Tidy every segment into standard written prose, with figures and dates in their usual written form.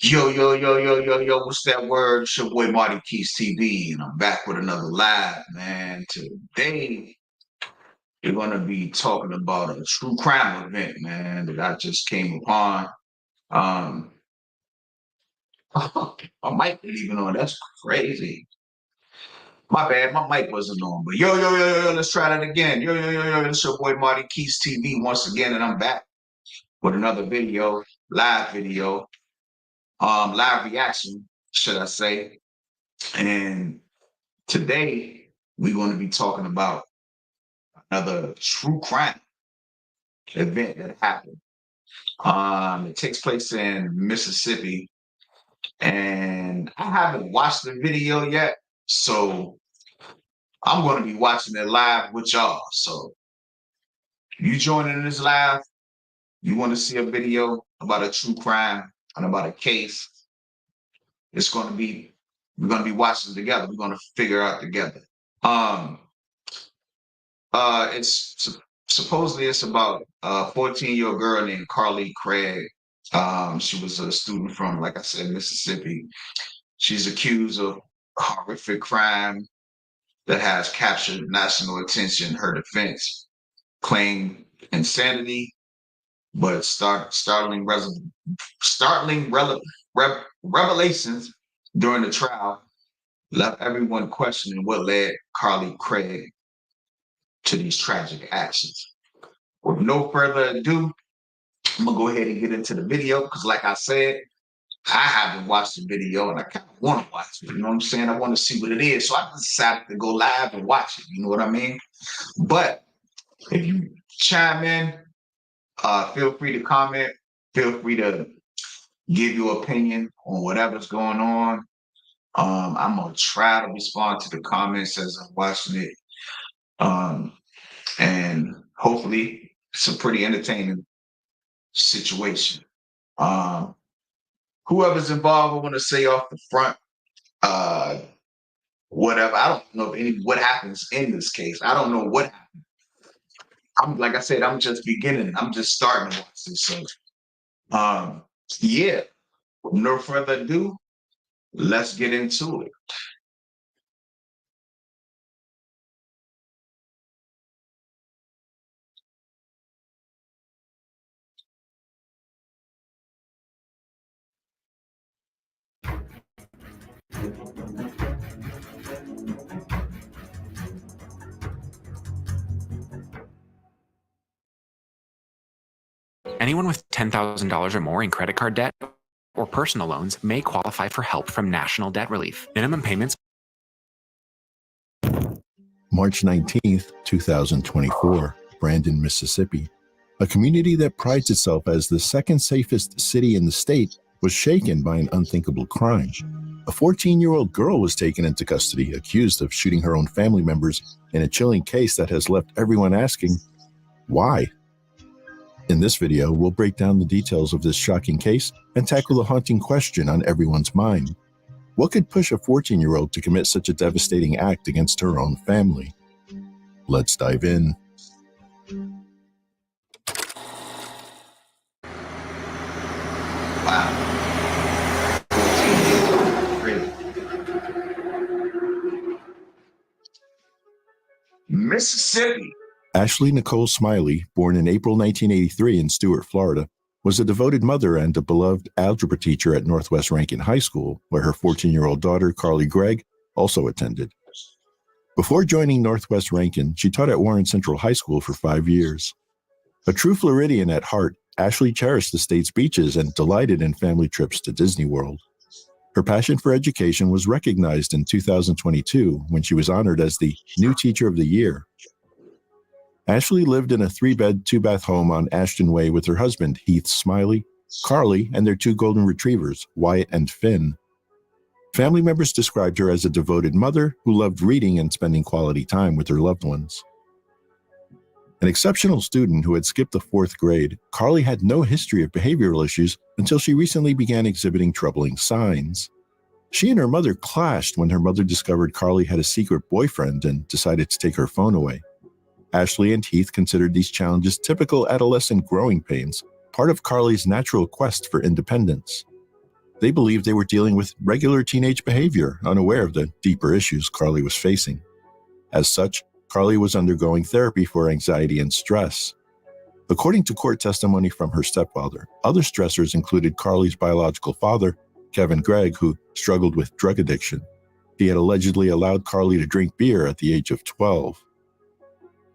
Yo, what's that word? It's your boy Marty Keys TV, and I'm back with another live, man. Today, we're going to be talking about a true crime event, man, that I just came upon. Um, my mic ain't even on. That's crazy. My bad, my mic wasn't on. But yo, let's try that again. Yo, it's your boy Marty Keys TV once again, and I'm back with another video, live video, live reaction, should I say. And today, we're going to be talking about another true crime event that happened. It takes place in Mississippi, and I haven't watched the video yet, so I'm going to be watching it live with y'all. So, you joining this live, you want to see a video about a true crime and about a case, it's going to be, we're going to be watching together. We're going to figure out together. Um, Supposedly it's about a 14-year-old girl named Carly Craig. She was a student from, like I said, Mississippi. She's accused of horrific crime that has captured national attention. Her defense claimed insanity, but revelations during the trial left everyone questioning what led Carly Craig to these tragic actions. With no further ado, I'm gonna go ahead and get into the video because, like I said, I haven't watched the video and I kind of want to watch it. You know what I'm saying? I want to see what it is. So I decided to go live and watch it. You know what I mean? But if you chime in, feel free to comment. Feel free to give your opinion on whatever's going on. I'm gonna try to respond to the comments as I'm watching it. And hopefully it's a pretty entertaining situation. Um, Whoever's involved, I want to say off the front, uh, whatever. I don't know what happens in this case. I don't know what happened. I'm like I said, I'm just beginning. I'm just starting to watch this. So, um, yeah. With no further ado, let's get into it. Anyone with $10,000 or more in credit card debt or personal loans may qualify for help from National Debt Relief. Minimum payments. March 19th, 2024, Brandon, Mississippi. A community that prides itself as the second safest city in the state was shaken by an unthinkable crime. A 14-year-old girl was taken into custody, accused of shooting her own family members in a chilling case that has left everyone asking, why? In this video, we'll break down the details of this shocking case and tackle the haunting question on everyone's mind. What could push a 14-year-old to commit such a devastating act against her own family? Let's dive in. Wow. 14 years old. Really. Mississippi. Ashley Nicole Smiley, born in April 1983 in Stuart, Florida, was a devoted mother and a beloved algebra teacher at Northwest Rankin High School, where her 14-year-old daughter, Carly Gregg, also attended. Before joining Northwest Rankin, she taught at Warren Central High School for 5 years. A true Floridian at heart, Ashley cherished the state's beaches and delighted in family trips to Disney World. Her passion for education was recognized in 2022 when she was honored as the New Teacher of the Year. Ashley lived in a 3-bed, 2-bath home on Ashton Way with her husband, Heath Smiley, Carly, and their 2 golden retrievers, Wyatt and Finn. Family members described her as a devoted mother who loved reading and spending quality time with her loved ones. An exceptional student who had skipped the 4th grade, Carly had no history of behavioral issues until she recently began exhibiting troubling signs. She and her mother clashed when her mother discovered Carly had a secret boyfriend and decided to take her phone away. Ashley and Heath considered these challenges typical adolescent growing pains, part of Carly's natural quest for independence. They believed they were dealing with regular teenage behavior, unaware of the deeper issues Carly was facing. As such, Carly was undergoing therapy for anxiety and stress. According to court testimony from her stepfather, other stressors included Carly's biological father, Kevin Gregg, who struggled with drug addiction. He had allegedly allowed Carly to drink beer at the age of 12.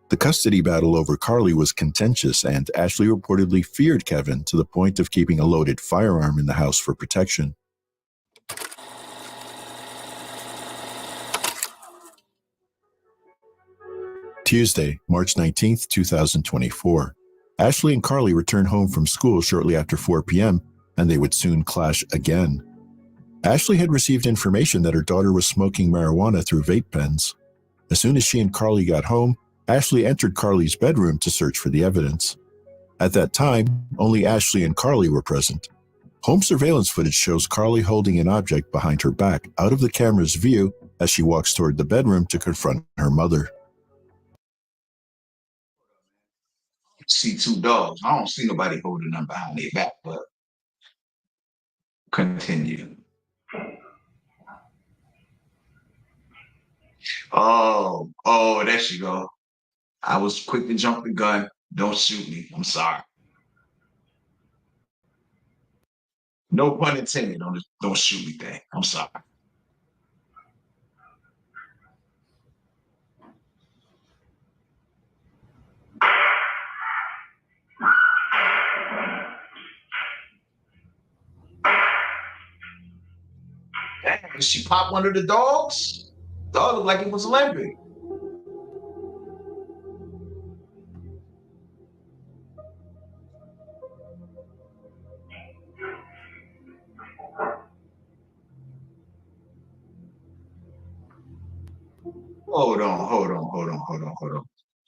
The custody battle over Carly was contentious, and Ashley reportedly feared Kevin to the point of keeping a loaded firearm in the house for protection. Tuesday, March 19, 2024. Ashley and Carly returned home from school shortly after 4 p.m., and they would soon clash again. Ashley had received information that her daughter was smoking marijuana through vape pens. As soon as she and Carly got home, Ashley entered Carly's bedroom to search for the evidence. At that time, only Ashley and Carly were present. Home surveillance footage shows Carly holding an object behind her back out of the camera's view as she walks toward the bedroom to confront her mother. See two dogs. I don't see nobody holding them behind their back, but continue. Oh, there she go. I was quick to jump the gun. Don't shoot me. I'm sorry. No pun intended on the don't shoot me thing. I'm sorry. Damn, did she pop one of the dogs? Dog looked like it was limping. Hold on.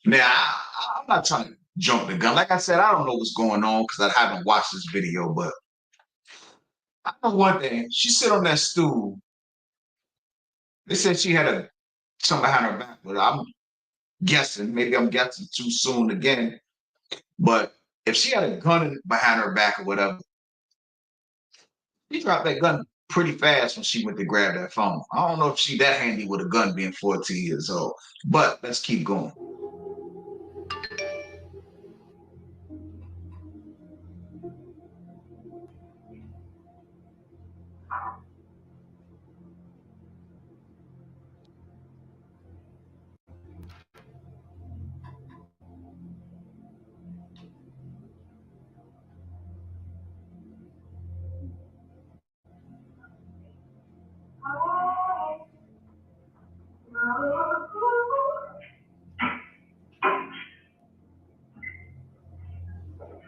Now, I'm not trying to jump the gun. Like I said, I don't know what's going on because I haven't watched this video, but I know one thing. She sit on that stool. They said she had something behind her back, but I'm guessing, maybe I'm guessing too soon again. But if she had a gun behind her back or whatever, she dropped that gun pretty fast when she went to grab that phone. I don't know if she that handy with a gun being 14 years old, but let's keep going.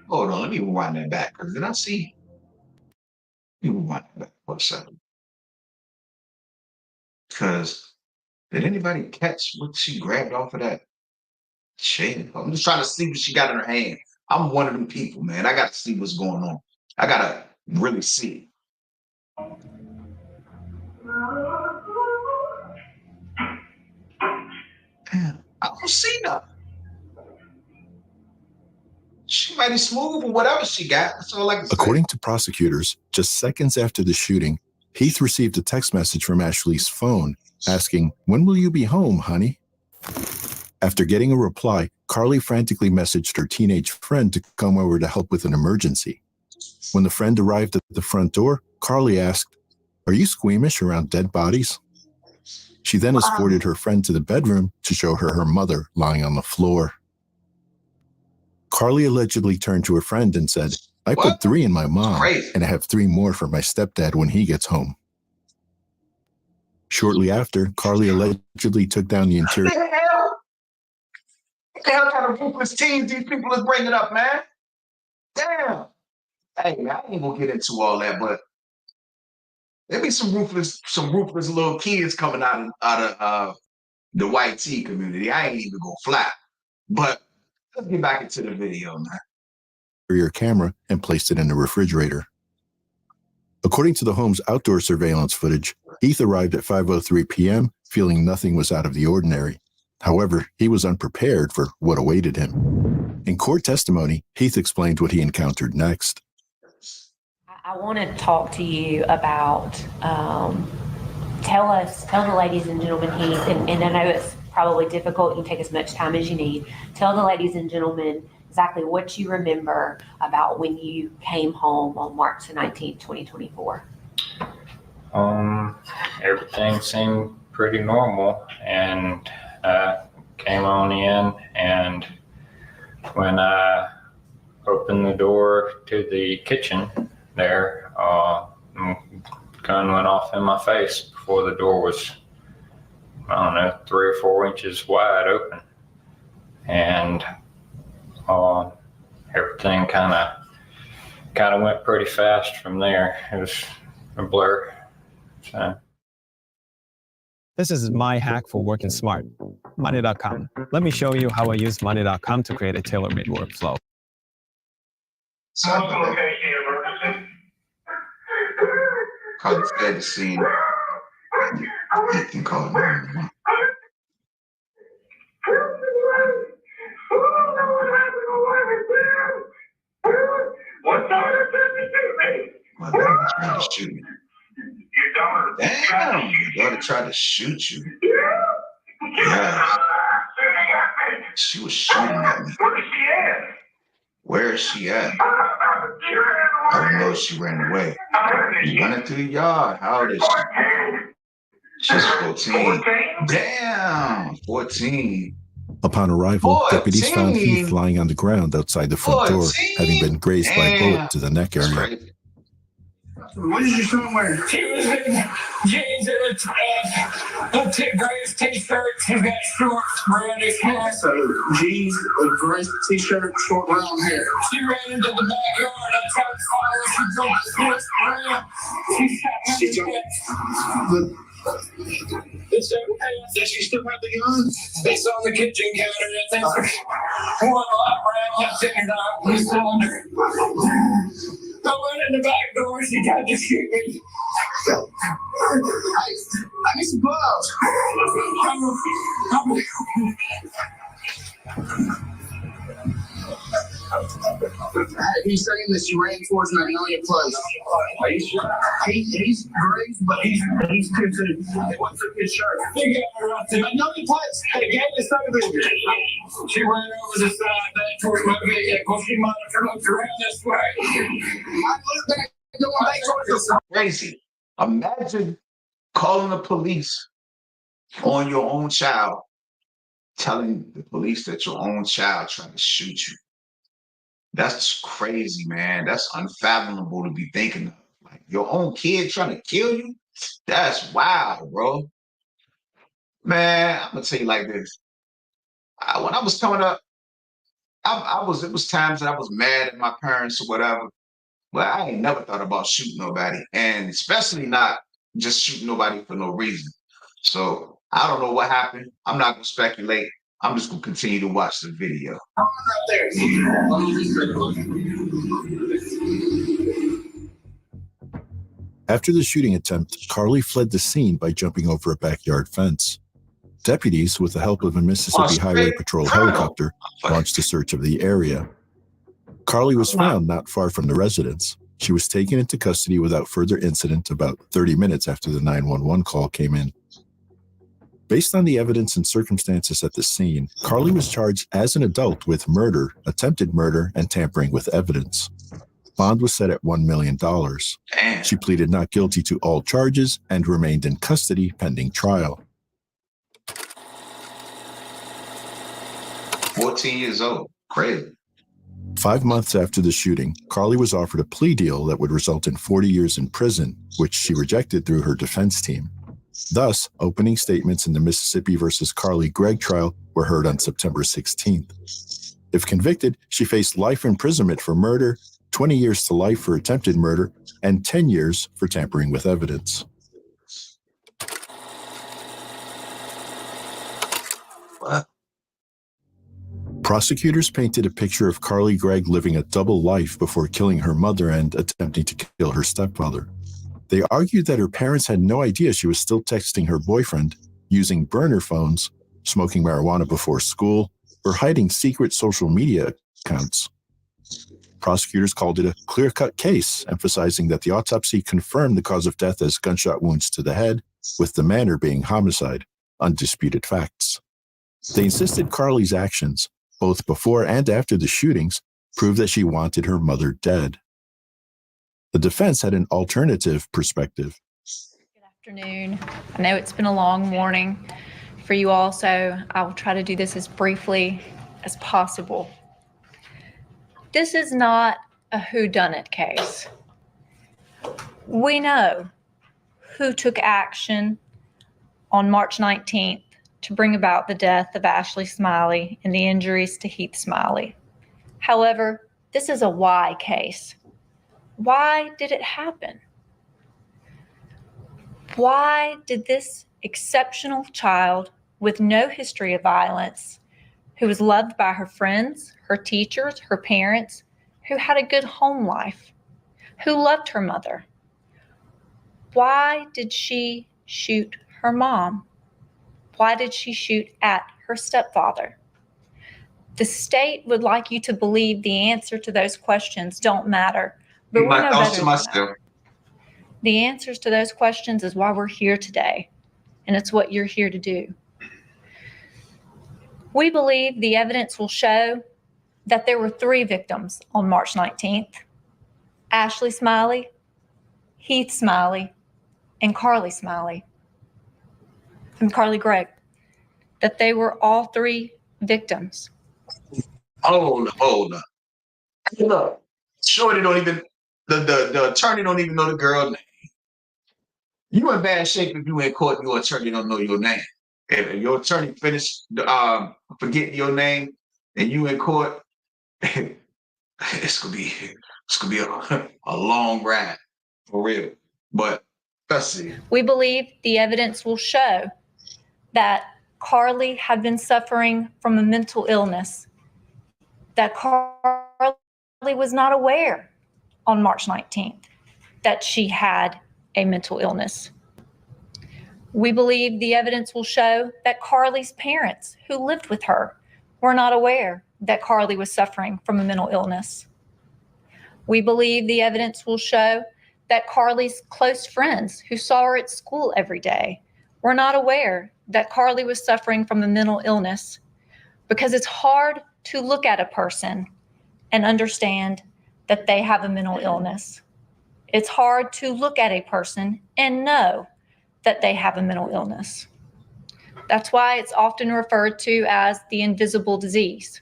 Hold on, let me rewind that back because did I see? Let me rewind that back for a second. Because did anybody catch what she grabbed off of that chair? I'm just trying to see what she got in her hand. I'm one of them people, man. I got to see what's going on. I got to really see. Damn, I don't see nothing. She might be smooth or whatever she got. That's all I can say. According to prosecutors, just seconds after the shooting, Heath received a text message from Ashley's phone asking, "When will you be home, honey?" After getting a reply, Carly frantically messaged her teenage friend to come over to help with an emergency. When the friend arrived at the front door, Carly asked, "Are you squeamish around dead bodies?" She then escorted her friend to the bedroom to show her her mother lying on the floor. Carly allegedly turned to her friend and said, "I put 3 in my mom, and I have 3 more for my stepdad when he gets home." Shortly after, Carly allegedly took down the interior. What the hell kind of ruthless teams these people is bringing up, man? Damn. Hey, I ain't gonna get into all that, but there be some ruthless little kids coming out of the white tea community. I ain't even gonna fly. But let's get back into the video, man. Your camera and placed it in the refrigerator. According to the home's outdoor surveillance footage, Heath arrived at 5:03 p.m. feeling nothing was out of the ordinary. However, he was unprepared for what awaited him. In court testimony, Heath explained what he encountered next. I want to talk to you about, tell the ladies and gentlemen, Heath, and I know it's probably difficult, you can take as much time as you need. Tell the ladies and gentlemen exactly what you remember about when you came home on March the 19th, 2024. Everything seemed pretty normal, and came on in, and when I opened the door to the kitchen there, gun went off in my face before the door was, I don't know, 3 or 4 inches wide open, and everything kind of went pretty fast from there. It was a blur. So. This is my hack for working smart, Money.com. Let me show you how I use Money.com to create a tailor-made workflow. Call the scene. You can call it. My daughter tried to shoot me. Damn, your daughter tried to shoot you. Yeah. She was shooting at me. Where is she at? I don't know if she ran away. Running through the yard. How old is she? She's 14. Damn, 14. Upon arrival, 14? deputies found Heath lying on the ground outside the front 14? door, having been grazed by a bullet to the neck area. Crazy. What did your son wear? He was in jeans and a gray t-shirt. He's got short, brownish hair. So jeans, a gray t-shirt, short brown hair. She ran into the backyard. I tried to follow her. She jumped the fence around. She shot me. It's okay. Does she still have the gun? It's on the kitchen counter. I think one lot round. I figured out he's still under. I went in the back door. She tried to shoot me. I need some gloves. He's saying that she ran towards Magnolia Place. Are you sure? He's grazed, but he's too soon. What's in his shirt? They got her out there. Magnolia Place. They gave us something. She ran over the side back towards my vehicle. She might have looked around this way. I looked back, going back towards the side. Crazy. Imagine calling the police on your own child, telling the police that your own child tried to shoot you. That's crazy, man. That's unfathomable to be thinking of. Like your own kid trying to kill you? That's wild, bro. Man, I'm gonna tell you like this. When I was coming up, it was times that I was mad at my parents or whatever. But I ain't never thought about shooting nobody, and especially not just shooting nobody for no reason. So I don't know what happened. I'm not gonna speculate. I'm just gonna continue to watch the video. After the shooting attempt, Carly fled the scene by jumping over a backyard fence. Deputies, with the help of a Mississippi Highway Patrol helicopter, launched a search of the area. Carly was found not far from the residence. She was taken into custody without further incident about 30 minutes after the 911 call came in. Based on the evidence and circumstances at the scene, Carly was charged as an adult with murder, attempted murder, and tampering with evidence. Bond was set at $1 million. Damn. She pleaded not guilty to all charges and remained in custody pending trial. 14 years old. Crazy. 5 months after the shooting, Carly was offered a plea deal that would result in 40 years in prison, which she rejected through her defense team. Thus, opening statements in the Mississippi versus Carly Gregg trial were heard on September 16th. If convicted, she faced life imprisonment for murder, 20 years to life for attempted murder, and 10 years for tampering with evidence. What? Prosecutors painted a picture of Carly Gregg living a double life before killing her mother and attempting to kill her stepfather. They argued that her parents had no idea she was still texting her boyfriend, using burner phones, smoking marijuana before school, or hiding secret social media accounts. prosecutors called it a clear-cut case, emphasizing that the autopsy confirmed the cause of death as gunshot wounds to the head, with the manner being homicide, undisputed facts. They insisted Carly's actions, both before and after the shootings, proved that she wanted her mother dead. The defense had an alternative perspective. Good afternoon. I know it's been a long morning for you all, so I will try to do this as briefly as possible. This is not a whodunit case. We know who took action on March 19th to bring about the death of Ashley Smiley and the injuries to Heath Smiley. However, this is a why case. Why did it happen? Why did this exceptional child with no history of violence, who was loved by her friends, her teachers, her parents, who had a good home life, who loved her mother, why did she shoot her mom? Why did she shoot at her stepfather? The state would like you to believe the answer to those questions don't matter, but we know better than that. The answers to those questions is why we're here today, and it's what you're here to do. We believe the evidence will show that there were 3 victims on March 19th: Ashley Smiley, Heath Smiley, and Carly Smiley, and Carly Gregg, that they were all 3 victims. Hold on. Look, Shorty don't even, the attorney don't even know the girl's name. You in bad shape if you in court and your attorney don't know your name. If your attorney finished forgetting your name and you in court, it's gonna be a long ride for real. But let's see. We believe the evidence will show that Carly had been suffering from a mental illness, that Carly was not aware on March 19th that she had a mental illness. We believe the evidence will show that Carly's parents, who lived with her, were not aware that Carly was suffering from a mental illness. We believe the evidence will show that Carly's close friends, who saw her at school every day, were not aware that Carly was suffering from a mental illness, because it's hard to look at a person and understand that they have a mental illness. It's hard to look at a person and know that they have a mental illness. That's why it's often referred to as the invisible disease.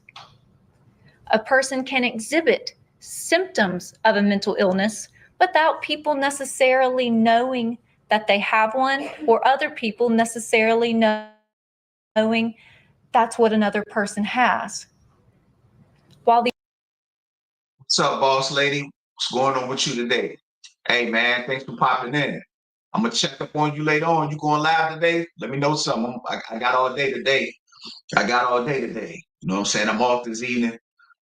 A person can exhibit symptoms of a mental illness without people necessarily knowing that they have one, or other people necessarily knowing that's what another person has. What's up, boss lady? What's going on with you today? Hey man, thanks for popping in. I'm gonna check up on you later on. You going live today? Let me know something. I got all day today. You know what I'm saying? I'm off this evening.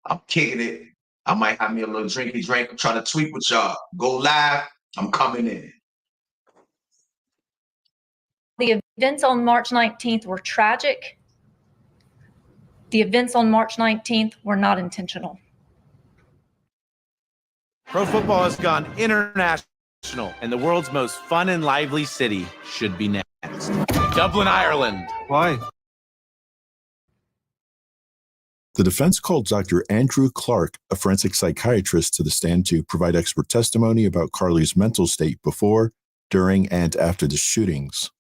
I'm kicking it. I might have me a little drinky drink. I'm trying to tweet with y'all. Go live. I'm coming in. The events on March 19th were tragic. The events on March 19th were not intentional. Pro football has gone international, and the world's most fun and lively city should be next. Dublin, Ireland. Why? The defense called Dr. Andrew Clark, a forensic psychiatrist, to the stand to provide expert testimony about Carly's mental state before, during, and after the shootings.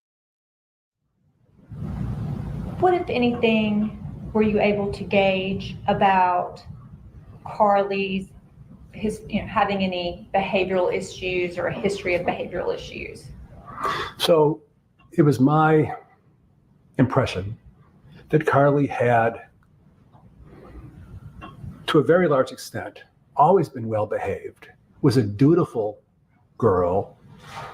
What, if anything, were you able to gauge about Carly's having any behavioral issues or a history of behavioral issues? So it was my impression that Carly had, to a very large extent, always been well behaved, was a dutiful girl,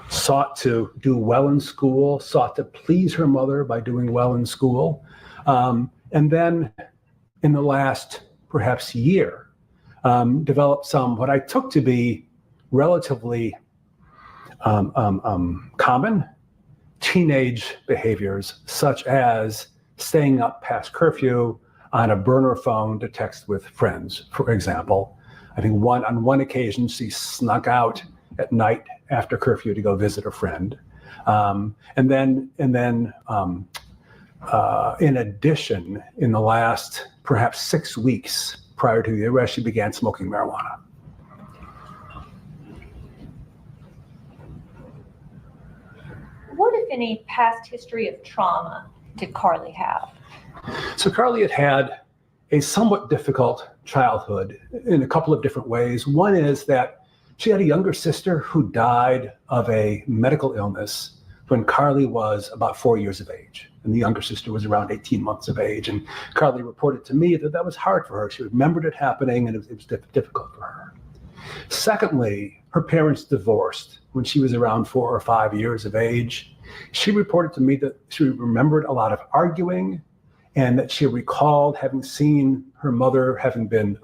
sought to do well in school, sought to please her mother by doing well in school. And then in the last perhaps year, developed some what I took to be relatively common teenage behaviors, such as staying up past curfew on a burner phone to text with friends, for example, I think on one occasion, she snuck out at night after curfew to go visit a friend. In addition, in the last perhaps 6 weeks prior to the arrest, she began smoking marijuana. What, if any, past history of trauma did Carly have? So Carly had a somewhat difficult childhood in a couple of different ways. One is that she had a younger sister who died of a medical illness when Carly was about 4 years of age. And the younger sister was around 18 months of age. And Carly reported to me that was hard for her. She remembered it happening, and it was difficult for her. Secondly, her parents divorced when she was around 4 or 5 years of age. She reported to me that she remembered a lot of arguing, and that she recalled having seen her mother having been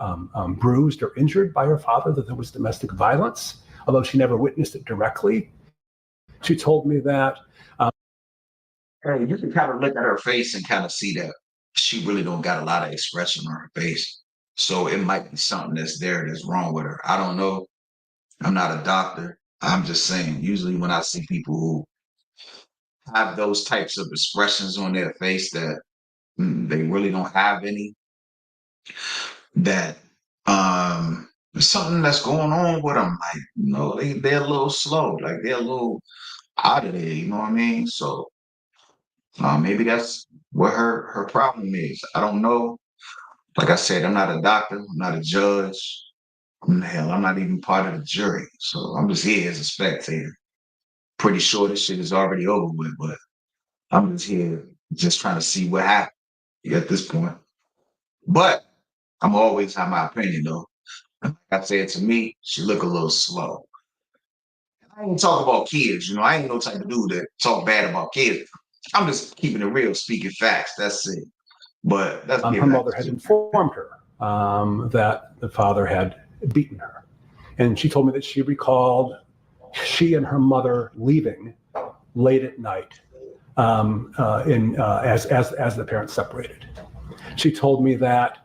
bruised or injured by her father, that there was domestic violence, although she never witnessed it directly. She told me that. Hey, you can kind of look at her face and kind of see that she really don't got a lot of expression on her face. So it might be something that's wrong with her. I don't know. I'm not a doctor. I'm just saying, usually when I see people who have those types of expressions on their face that they really don't have any, that there's something that's going on with them. Like, they're a little slow, like they're a little out of there, you know what I mean? So maybe that's what her problem is. I don't know. Like I said, I'm not a doctor, I'm not a judge. Hell, I'm not even part of the jury. So I'm just here as a spectator. Pretty sure this shit is already over with, but I'm just here just trying to see what happened at this point. But I'm always have my opinion though. Like I said, to me, she look a little slow. I ain't talk about kids, I ain't no type of dude that talk bad about kids. I'm just keeping it real, speaking facts. That's it. But that's her mother had informed her that the father had beaten her. And she told me that she recalled she and her mother leaving late at night as the parents separated. She told me that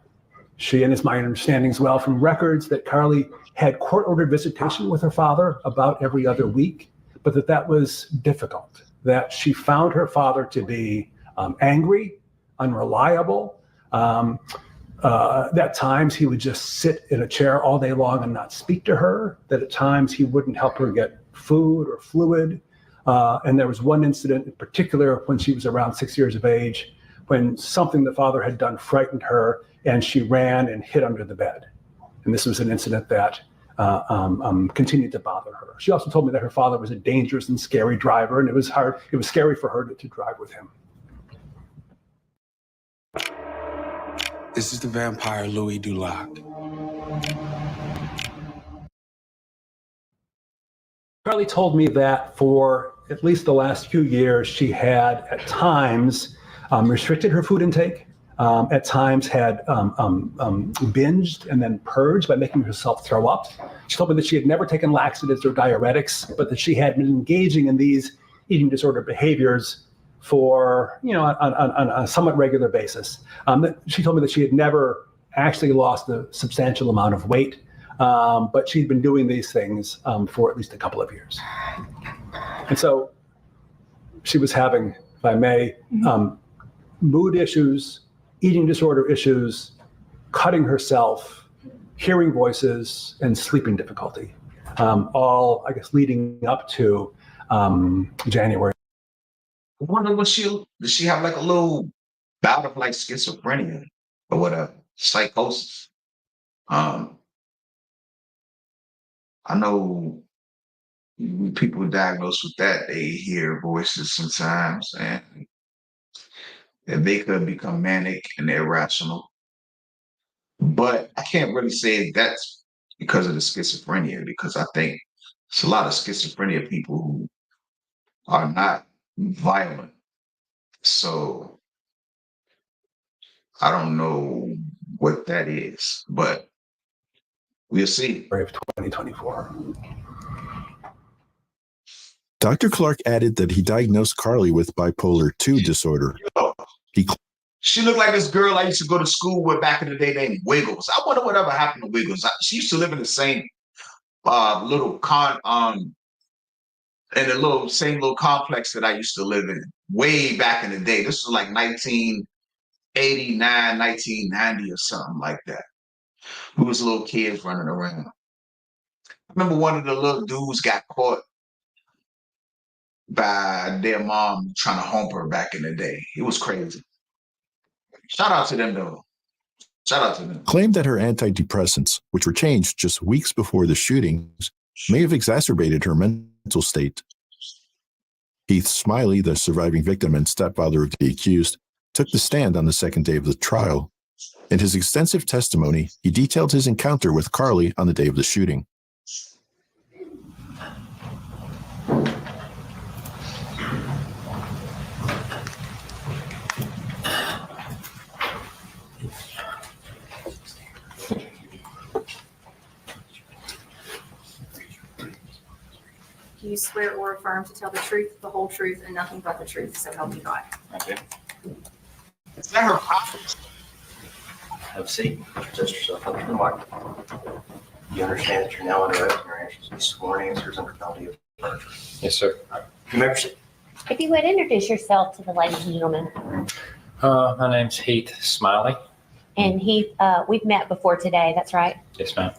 she, and it's my understanding as well from records, that Carly had court-ordered visitation with her father about every other week, but that was difficult, that she found her father to be angry, unreliable, that at times he would just sit in a chair all day long and not speak to her, that at times he wouldn't help her get food or fluid. And there was one incident in particular when she was around 6 years of age, when something the father had done frightened her, and she ran and hid under the bed. And this was an incident that continued to bother her. She also told me that her father was a dangerous and scary driver, and it was scary for her to drive with him. This is the vampire Louis Dulac. Carly told me that for at least the last few years, she had at times restricted her food intake, at times had binged and then purged by making herself throw up. She told me that she had never taken laxatives or diuretics, but that she had been engaging in these eating disorder behaviors for, on a somewhat regular basis. She told me that she had never actually lost a substantial amount of weight, but she'd been doing these things for at least a couple of years. And so she was having, if I may, mood issues, eating disorder issues, cutting herself, hearing voices, and sleeping difficulty, all, I guess, leading up to January. I wonder does she have like a little bout of like schizophrenia or whatever, psychosis? I know when people diagnosed with that, they hear voices sometimes, and they could become manic and irrational. But I can't really say that's because of the schizophrenia, because I think it's a lot of schizophrenia people who are not violent. So I don't know what that is, but we'll see. Of 2024. Dr. Clark added that he diagnosed Carly with bipolar II disorder. She looked like this girl I used to go to school with back in the day named Wiggles. I wonder whatever happened to Wiggles. She used to live in the same little in the same little complex that I used to live in way back in the day. This was like 1989, 1990 or something like that. We was little kids running around. I remember one of the little dudes got caught by their mom trying to hump her back in the day. It was crazy. Shout out to them though. Shout out to them. Claimed that her antidepressants, which were changed just weeks before the shootings, may have exacerbated her mental state. Heath Smiley, the surviving victim and stepfather of the accused, took the stand on the second day of the trial. In his extensive testimony, he detailed his encounter with Carly on the day of the shooting. Do you swear or affirm to tell the truth, the whole truth, and nothing but the truth, so help you God? Okay. Is that her pocket? Have a seat. Adjust yourself up to the mic. You understand that you're now under oath and your answers will be sworn answers under penalty of perjury. Yes, sir. You may proceed. If you would introduce yourself to the ladies and gentlemen. My name's Heath Smiley. And Heath, we've met before today, that's right? Yes, ma'am.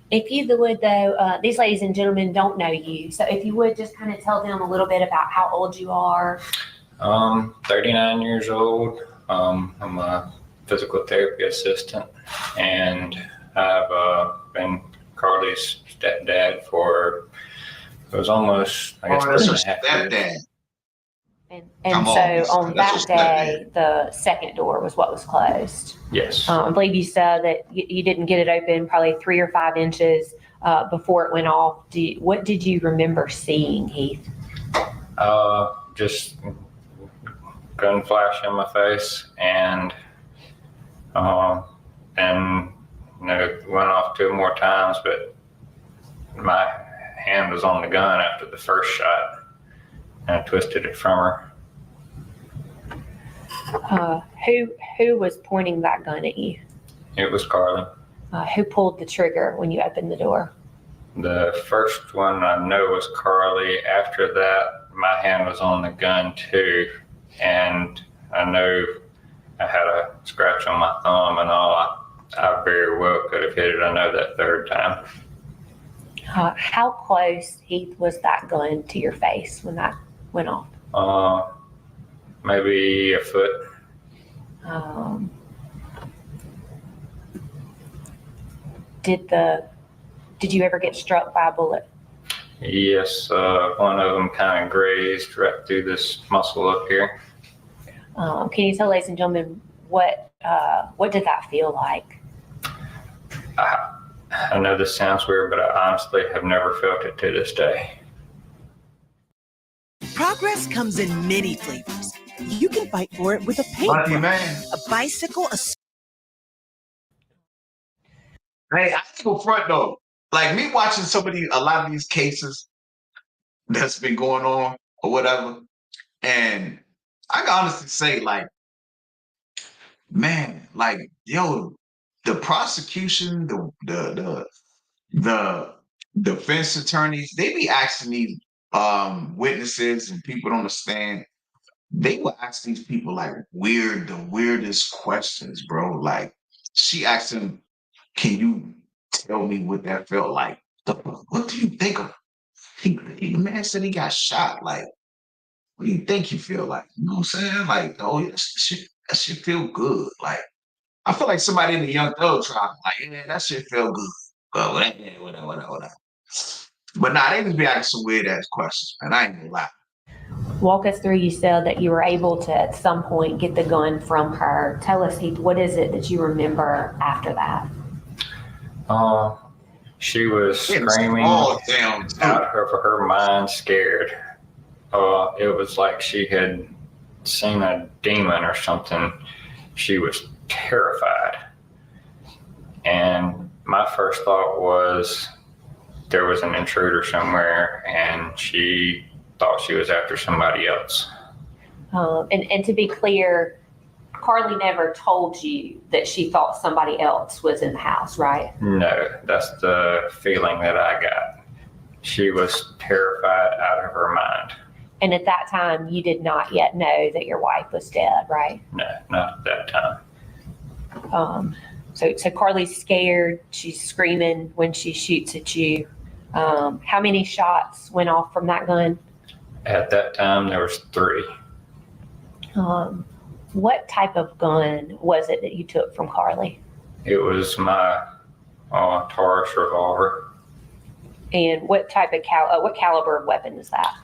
If you would though, these ladies and gentlemen don't know you. So if you would just kind of tell them a little bit about how old you are. 39 years old. I'm a physical therapy assistant, and I've been Carly's stepdad for, it was almost, I guess, That's her 3.5 years. stepdad. And so on that day, the second door was what was closed. Yes. I believe you said that you didn't get it open probably 3 or 5 inches before it went off. What did you remember seeing, Heath? Just gun flash in my face, and it went off 2 more times, but my hand was on the gun after the first shot, and I twisted it from her. Who was pointing that gun at you? It was Carly. Who pulled the trigger when you opened the door? The first one I know was Carly. After that, my hand was on the gun too, and I know I had a scratch on my thumb and all. I very well could have hit it. I know that third time. How close, Heath, was that gun to your face when that went off? Maybe a foot. Did you ever get struck by a bullet? Yes, one of them kind of grazed right through this muscle up here. Can you tell, ladies and gentlemen, what did that feel like? I know this sounds weird, but I honestly have never felt it to this day. Progress comes in many flavors. You can fight for it with a paintbrush, a bicycle, Hey, I go front though. Like me watching a lot of these cases that's been going on or whatever, and I can honestly say, like, man, like, yo, the prosecution, the defense attorneys, they be asking these witnesses and people on the stand. They will ask these people like the weirdest questions, bro. Like, she asked him, "Can you tell me what that felt like? What do you think of?" The man said he got shot. Like, what do you think you feel like? You know what I'm saying? Like, oh, that shit feel good. Like, I feel like somebody in the Young Thug trial, like, yeah, that shit feel good. But whatever. But nah, they just be asking some weird ass questions, man. I ain't gonna lie. Walk us through. You said that you were able to at some point get the gun from her. Tell us, Heath, what is it that you remember after that? She was screaming out of her mind, scared. It was like she had seen a demon or something. She was terrified. And my first thought was there was an intruder somewhere, and she thought she was after somebody else. And to be clear, Carly never told you that she thought somebody else was in the house, right? No, that's the feeling that I got. She was terrified out of her mind. And at that time, you did not yet know that your wife was dead, right? No, not at that time. So Carly's scared. She's screaming when she shoots at you. How many shots went off from that gun? At that time, there was 3. What type of gun was it that you took from Carly? It was my Taurus revolver. And what type of what caliber of weapon is that?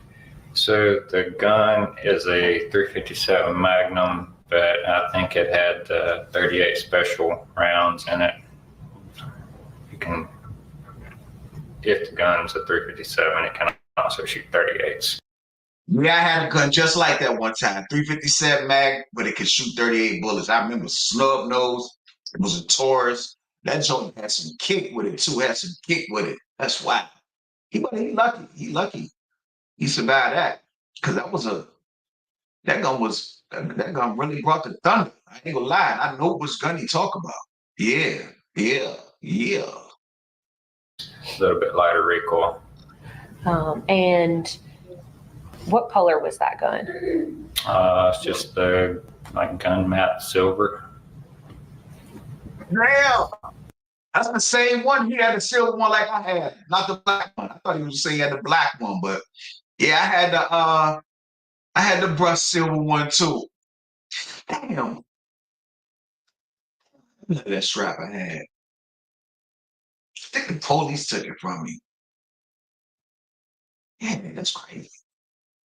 So the gun is a .357 Magnum, but I think it had 38 special rounds in it. You can, if the gun's a .357, it can also shoot 38s. Yeah, I had a gun just like that one time, .357 mag, but it could shoot 38 bullets. I remember snub nose. It was a Taurus. That joint had some kick with it too. Had some kick with it. That's why he lucky. He lucky. He survived that because that gun really brought the thunder. I ain't gonna lie. I know which gun he talk about. Yeah. A little bit lighter recoil. And what color was that gun? It's just the gun matte silver. Damn. That's the same one. He had the silver one like I had, not the black one. I thought he was saying he had the black one, but yeah, I had the brushed silver one too. Damn. Look at that strap I had. I think the police took it from me. Yeah, that's crazy.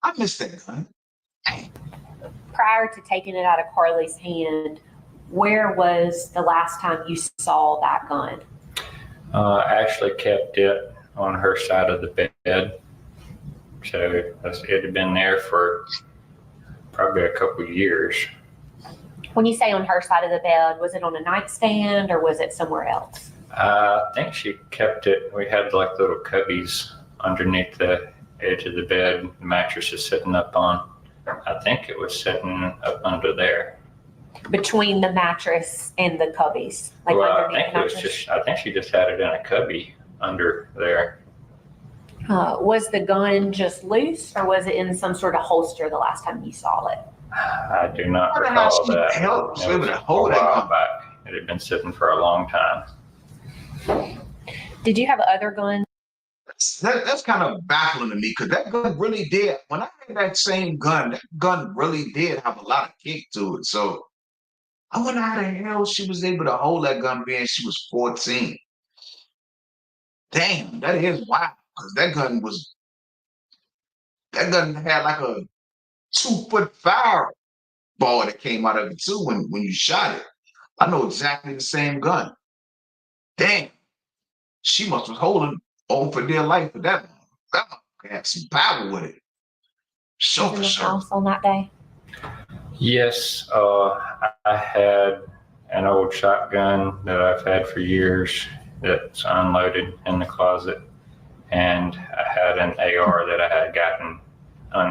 I missed that gun. Prior to taking it out of Carly's hand, where was the last time you saw that gun? I actually kept it on her side of the bed. So it had been there for probably a couple of years. When you say on her side of the bed, was it on a nightstand or was it somewhere else? I think she kept it. We had little cubbies underneath the edge of the bed. The mattress is sitting up on. I think it was sitting up under there. Between the mattress and the cubbies? Well, I think she just had it in a cubby under there. Was the gun just loose or was it in some sort of holster the last time you saw it? I do not recall that. It was a while back. It had been sitting for a long time. Did you have other guns? That's kind of baffling to me because that gun really did. When I had that same gun, that gun really did have a lot of kick to it. So I wonder how the hell she was able to hold that gun being she was 14. Damn, that is wild. Because that gun had like a 2-foot fireball that came out of it too when you shot it. I know exactly the same gun. Damn, she must have holding on for dear life for that one. That one had some power with it. Was in the house on that day? Yes, I had an old shotgun that I've had for years that's unloaded in the closet, and I had an AR that I had gotten.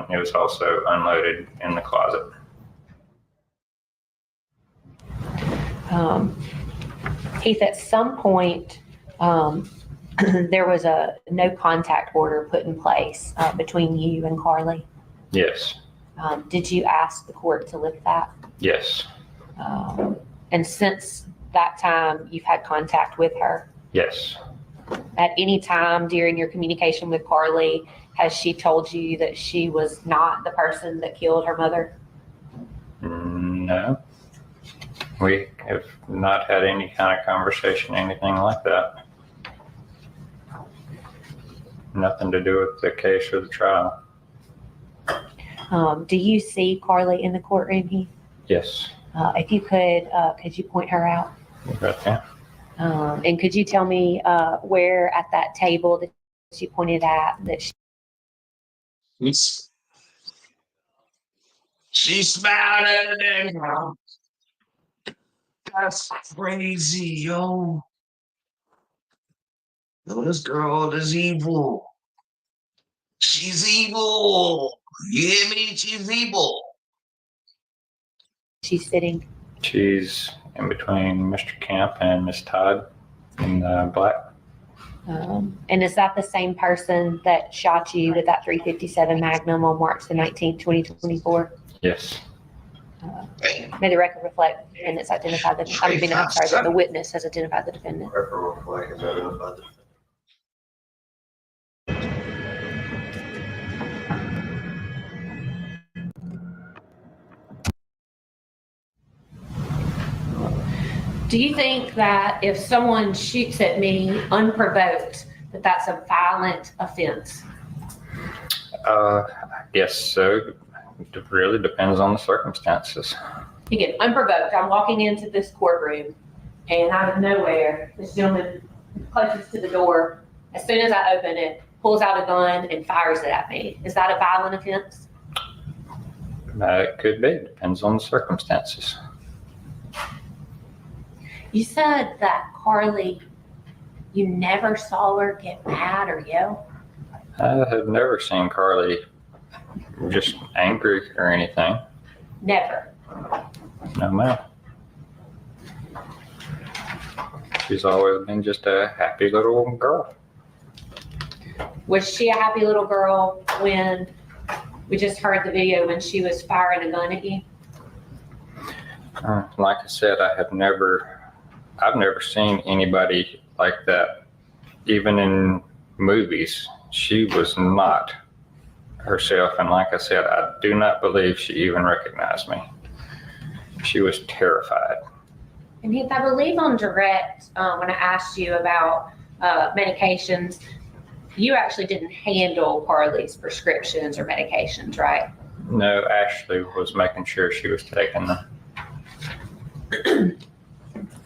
It was also unloaded in the closet. Keith, at some point, there was a no contact order put in place between you and Carly. Yes. Did you ask the court to lift that? Yes. And since that time, you've had contact with her? Yes. At any time during your communication with Carly, has she told you that she was not the person that killed her mother? No. We have not had any kind of conversation, anything like that. Nothing to do with the case or the trial. Do you see Carly in the courtroom, Heath? Yes. If you could you point her out? Right there. And could you tell me where at that table that she pointed at that she smiled at it. That's crazy, yo. Yo, this girl is evil. She's evil. You hear me? She's evil. she's sitting? She's in between Mr. Camp and Miss Todd in black. And is that the same person that shot you with that .357 Magnum on March the 19th, 2024? Yes. May the record reflect and it's identified that the witness has identified the defendant. Record reflect has identified the defendant. Do you think that if someone shoots at me unprovoked, that that's a violent offense? Yes, so it really depends on the circumstances. Again, unprovoked. I'm walking into this courtroom and out of nowhere, this gentleman closest to the door, as soon as I open it, pulls out a gun and fires it at me. Is that a violent offense? It could be, depends on the circumstances. You said that Carly, you never saw her get mad or yell? I have never seen Carly just angry or anything. Never. No, ma'am. She's always been just a happy little girl. Was she a happy little girl when we just heard the video when she was firing a gun at you? Like I said, I've never seen anybody like that. Even in movies, she was not herself. And like I said, I do not believe she even recognized me. She was terrified. And Heath, I believe on direct, when I asked you about medications, you actually didn't handle Carly's prescriptions or medications, right? No, Ashley was making sure she was taking them.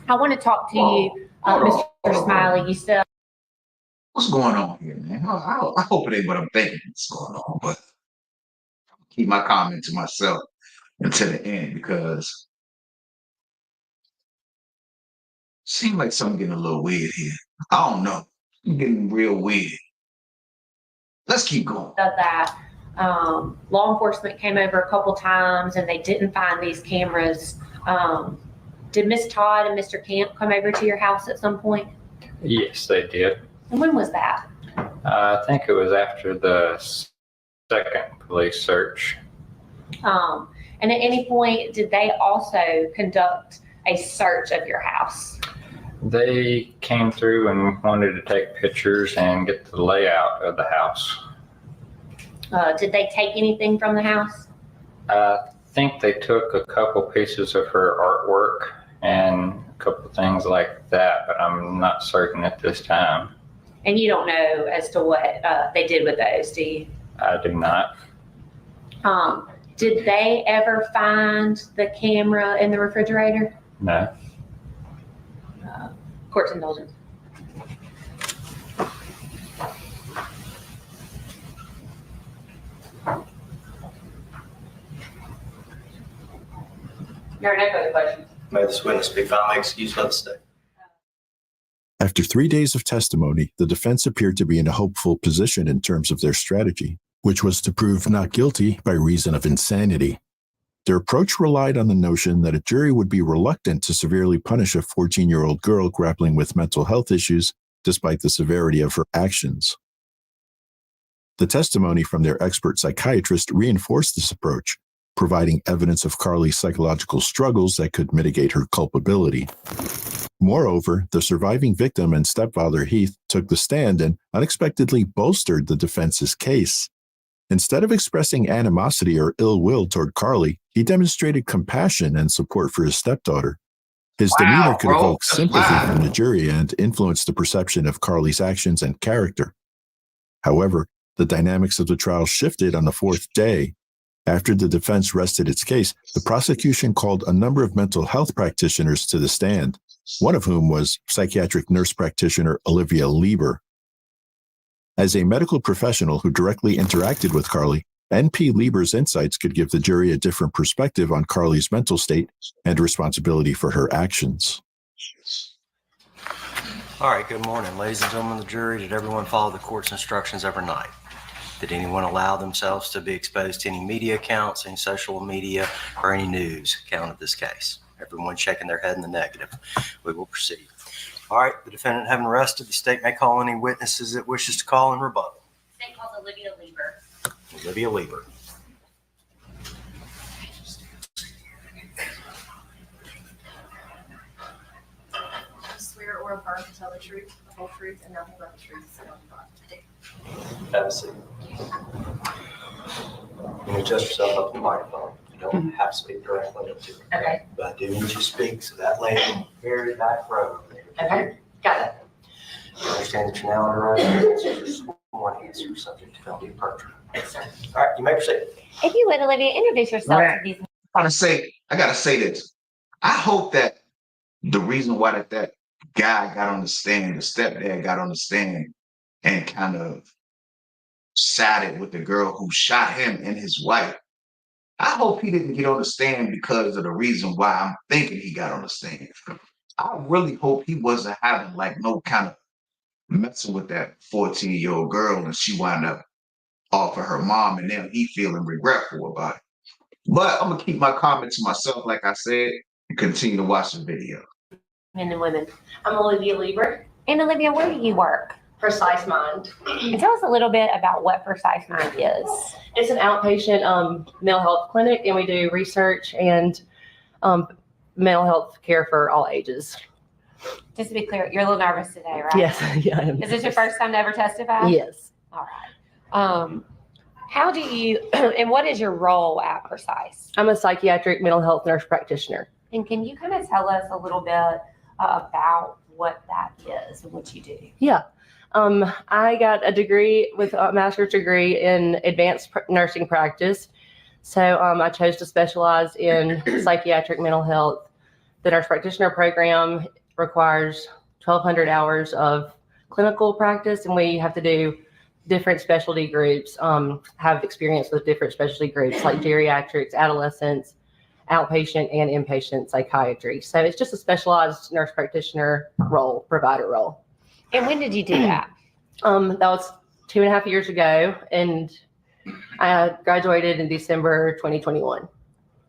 I want to talk to you, Mr. Smiley. You said, what's going on here, man? I hope it ain't what I'm thinking what's going on, but I'll keep my comment to myself until the end because it seems like something getting a little weird here. I don't know. It's getting real weird. Let's keep going. that law enforcement came over a couple times and they didn't find these cameras. Did Miss Todd and Mr. Camp come over to your house at some point? Yes, they did. And when was that? I think it was after the second police search. And at any point, did they also conduct a search of your house? They came through and wanted to take pictures and get the layout of the house. Did they take anything from the house? I think they took a couple pieces of her artwork and a couple things like that, but I'm not certain at this time. And you don't know as to what they did with those, do you? I do not. Did they ever find the camera in the refrigerator? No. Court's indulgence. There are no further questions. May this witness be finally excused by the state. After 3 days of testimony, the defense appeared to be in a hopeful position in terms of their strategy, which was to prove not guilty by reason of insanity. Their approach relied on the notion that a jury would be reluctant to severely punish a 14-year-old girl grappling with mental health issues despite the severity of her actions. The testimony from their expert psychiatrist reinforced this approach, providing evidence of Carly's psychological struggles that could mitigate her culpability. Moreover, the surviving victim and stepfather Heath took the stand and unexpectedly bolstered the defense's case. Instead of expressing animosity or ill will toward Carly, he demonstrated compassion and support for his stepdaughter. His demeanor could evoke sympathy from the jury and influence the perception of Carly's actions and character. However, the dynamics of the trial shifted on the fourth day. After the defense rested its case, the prosecution called a number of mental health practitioners to the stand, one of whom was psychiatric nurse practitioner Olivia Lieber. As a medical professional who directly interacted with Carly, NP Lieber's insights could give the jury a different perspective on Carly's mental state and responsibility for her actions. All right, good morning, ladies and gentlemen of the jury. Did everyone follow the court's instructions overnight? Did anyone allow themselves to be exposed to any media accounts, any social media, or any news account of this case? Everyone shaking their head in the negative. We will proceed. All right, the defendant having arrested, the state may call any witnesses it wishes to call in rebuttal. State calls Olivia Lieber. Olivia Lieber. Swear or affirm to tell the truth, the whole truth, and nothing but the truth, so help you God. Have a seat. You may adjust yourself up to the microphone. You don't have to speak directly up to it. Okay. But I do need you to speak so that lady in the very back row. Okay, got it. You understand that you're now under oath and answers your sworn answer subject to felony perjury. Yes, sir. All right, you may proceed. If you would, Olivia, introduce yourself to these. I gotta say this. I hope that the reason why that guy got on the stand, the stepdad got on the stand and kind of sided with the girl who shot him and his wife. I hope he didn't get on the stand because of the reason why I'm thinking he got on the stand. I really hope he wasn't having like no kind of messing with that 14-year-old girl and she wound up off of her mom and then he feeling regretful about it. But I'm gonna keep my comment to myself, like I said, and continue to watch the video. Men and women. I'm Olivia Lieber, And Olivia, where do you work? Precise Mind. And tell us a little bit about what Precise Mind is. It's an outpatient mental health clinic, and we do research and mental health care for all ages. Just to be clear, you're a little nervous today, right? Yes, yeah, I am. Is this your first time to ever testify? Yes. All right. How do you, and what is your role at Precise? I'm a psychiatric mental health nurse practitioner. And can you kind of tell us a little bit about what that is and what you do? Yeah. I got a degree with a master's degree in advanced nursing practice. So I chose to specialize in psychiatric mental health. The nurse practitioner program requires 1,200 hours of clinical practice, and we have to do different specialty groups, have experience with different specialty groups like geriatrics, adolescents, outpatient and inpatient psychiatry. So it's just a specialized nurse practitioner role, provider role. And when did you do that? That was 2.5 years ago, and I graduated in December 2021.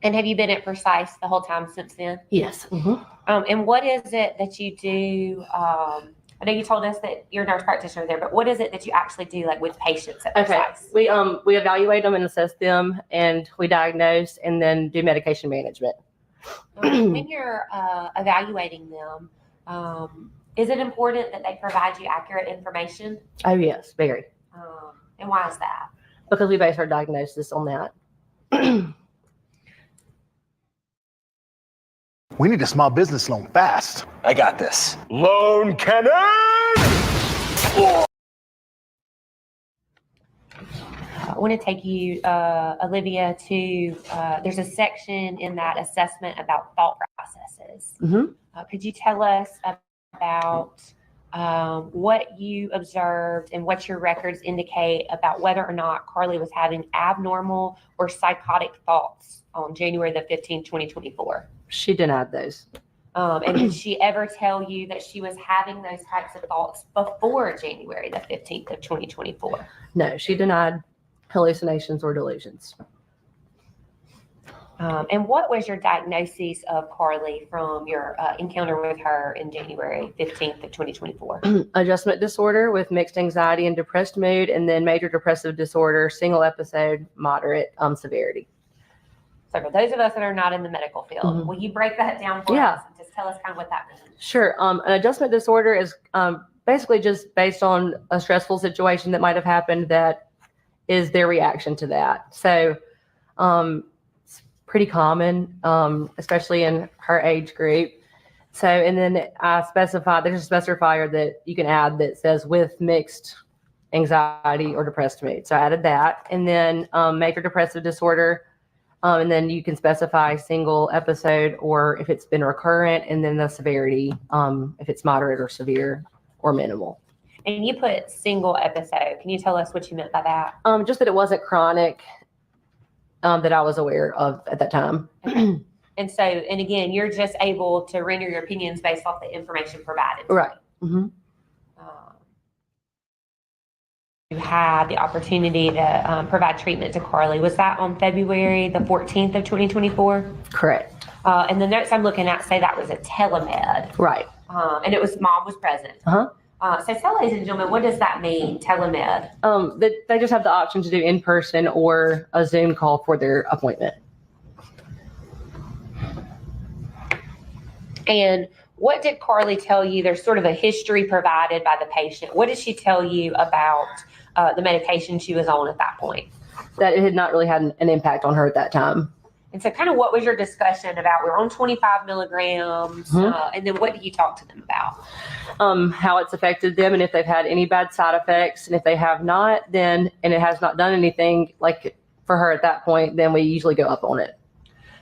And have you been at Precise the whole time since then? Yes. Mm-hmm. And what is it that you do? I know you told us that you're a nurse practitioner there, but what is it that you actually do, like with patients at Precise? We evaluate them and assess them, and we diagnose and then do medication management. When you're evaluating them, is it important that they provide you accurate information? Oh yes, very. And why is that? Because we base our diagnosis on that. We need a small business loan fast. I got this. Loan cannon! I want to take you, Olivia, to there's a section in that assessment about thought processes. Mm-hmm. Could you tell us about what you observed and what your records indicate about whether or not Carly was having abnormal or psychotic thoughts on January the 15th, 2024? She denied those. And did she ever tell you that she was having those types of thoughts before January the 15th of 2024? No, she denied hallucinations or delusions. And what was your diagnosis of Carly from your encounter with her in January 15th of 2024? Adjustment disorder with mixed anxiety and depressed mood, and then major depressive disorder, single episode, moderate severity. So for those of us that are not in the medical field, will you break that down for us and just tell us kind of what that means? Sure. An adjustment disorder is basically just based on a stressful situation that might have happened that is their reaction to that. So it's pretty common, especially in her age group. So, and then I specify, there's a specifier that you can add that says with mixed anxiety or depressed mood. So I added that. And then major depressive disorder. And then you can specify single episode or if it's been recurrent, and then the severity, if it's moderate or severe or minimal. And you put single episode. Can you tell us what you meant by that? Just that it wasn't chronic that I was aware of at that time. Okay. And so, and again, you're just able to render your opinions based off the information provided. Right. Mm-hmm. You had the opportunity to provide treatment to Carly. Was that on February the 14th of 2024? Correct. And the notes I'm looking at say that was a telemed. Right. And mom was present. So tell ladies and gentlemen, what does that mean, telemed? They just have the option to do in person or a Zoom call for their appointment. And what did Carly tell you? There's sort of a history provided by the patient. What did she tell you about the medication she was on at that point? That it had not really had an impact on her at that time. And so kind of what was your discussion about? We're on 25 milligrams. And then what did you talk to them about? How it's affected them and if they've had any bad side effects. And if they have not, then, and it has not done anything like for her at that point, then we usually go up on it.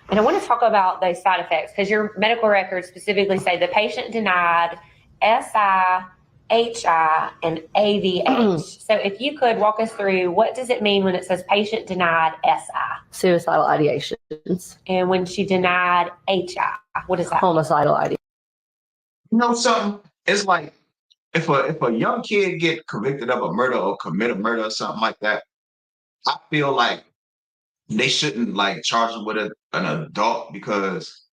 And I want to talk about those side effects because your medical records specifically say the patient denied SI, HI, and AVH. So if you could walk us through, what does it mean when it says patient denied SI? Suicidal ideations. And when she denied HI, what is that? Homicidal ideation. You know something? It's like if a young kid get convicted of a murder or commit a murder or something like that, I feel like they shouldn't like charge them with an adult because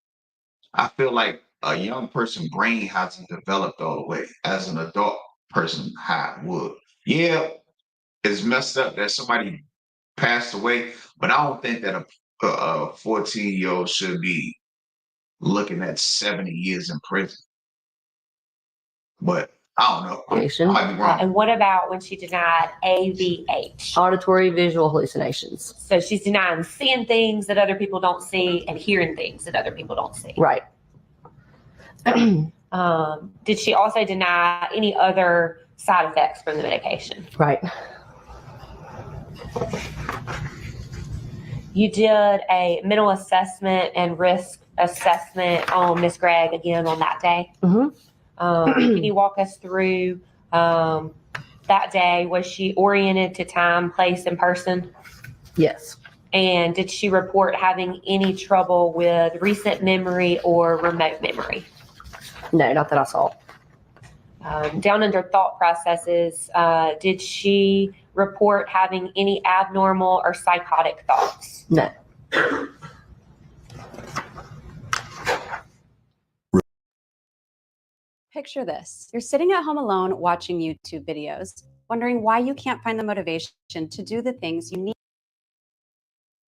I feel like a young person's brain hasn't developed all the way as an adult person would. Yeah, it's messed up that somebody passed away, but I don't think that a 14-year-old should be looking at 70 years in prison. But I don't know. I might be wrong. And what about when she denied AVH? Auditory visual hallucinations. So she's denying seeing things that other people don't see and hearing things that other people don't see. Right. Did she also deny any other side effects from the medication? Right. You did a mental assessment and risk assessment on Miss Gregg again on that day. Can you walk us through that day? Was she oriented to time, place, and person? Yes. And did she report having any trouble with recent memory or remote memory? No, not that I saw. Down under thought processes, did she report having any abnormal or psychotic thoughts? No. Picture this. You're sitting at home alone watching YouTube videos, wondering why you can't find the motivation to do the things you need.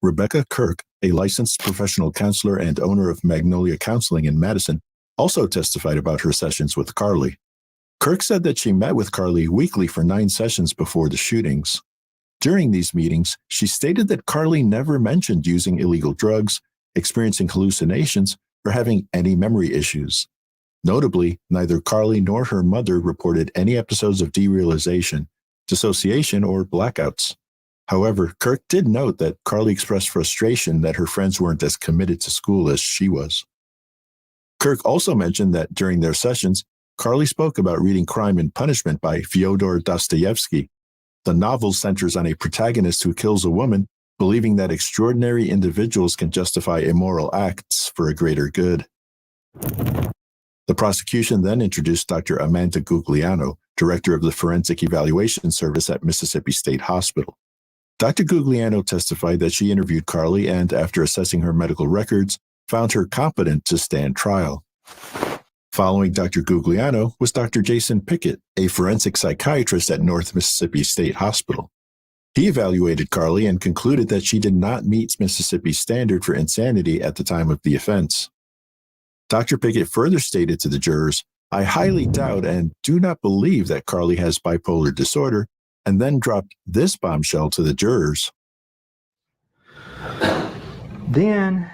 Rebecca Kirk, a licensed professional counselor and owner of Magnolia Counseling in Madison, also testified about her sessions with Carly. Kirk said that she met with Carly weekly for 9 sessions before the shootings. During these meetings, she stated that Carly never mentioned using illegal drugs, experiencing hallucinations, or having any memory issues. Notably, neither Carly nor her mother reported any episodes of derealization, dissociation, or blackouts. However, Kirk did note that Carly expressed frustration that her friends weren't as committed to school as she was. Kirk also mentioned that during their sessions, Carly spoke about reading Crime and Punishment by Fyodor Dostoevsky. The novel centers on a protagonist who kills a woman, believing that extraordinary individuals can justify immoral acts for a greater good. The prosecution then introduced Dr. Amanda Gugliano, director of the Forensic Evaluation Service at Mississippi State Hospital. Dr. Gugliano testified that she interviewed Carly and, after assessing her medical records, found her competent to stand trial. Following Dr. Gugliano was Dr. Jason Pickett, a forensic psychiatrist at North Mississippi State Hospital. He evaluated Carly and concluded that she did not meet Mississippi's standard for insanity at the time of the offense. Dr. Pickett further stated to the jurors, "I highly doubt and do not believe that Carly has bipolar disorder," and then dropped this bombshell to the jurors. Then